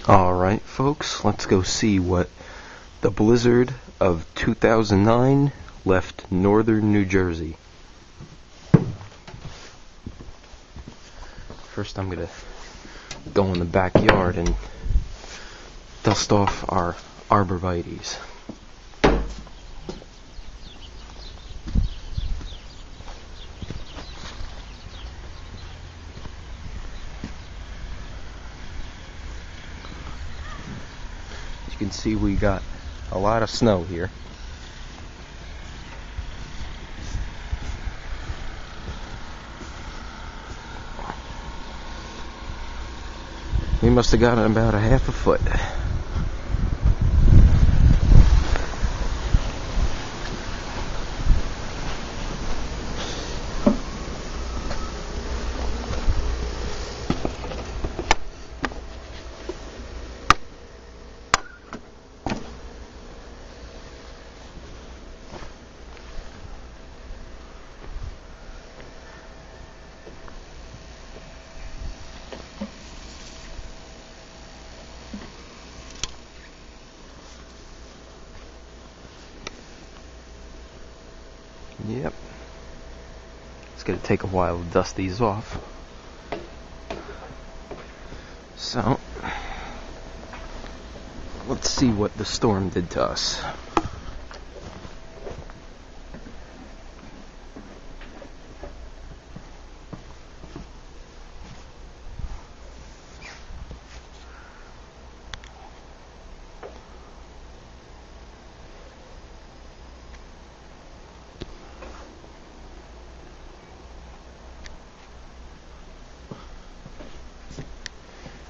Alright folks, let's go see what the blizzard of 2009 left northern New Jersey. First I'm going to go in the backyard and dust off our arborvitaes. You can see we got a lot of snow here. We must have gotten about a half a foot. Yep. It's going to take a while to dust these off. So, let's see what the storm did to us.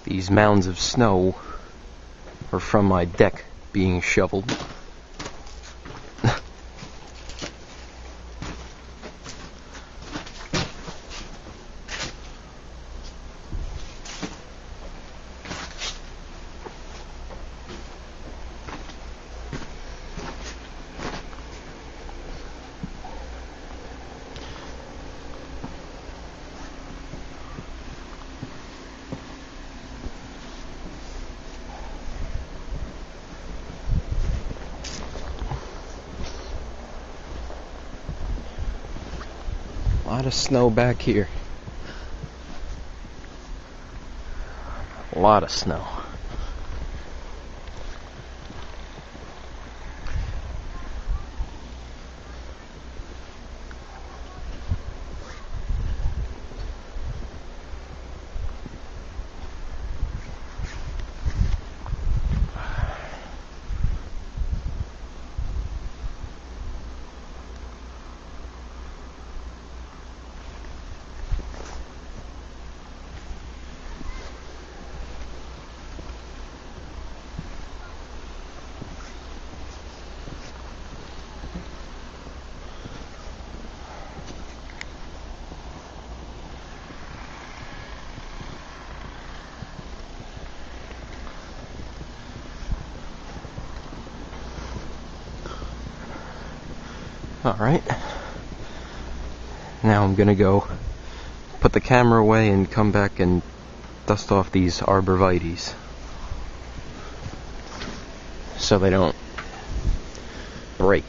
These mounds of snow are from my deck being shoveled. A lot of snow back here. A lot of snow. Alright, now I'm gonna go put the camera away and come back and dust off these arborvitaes so they don't break.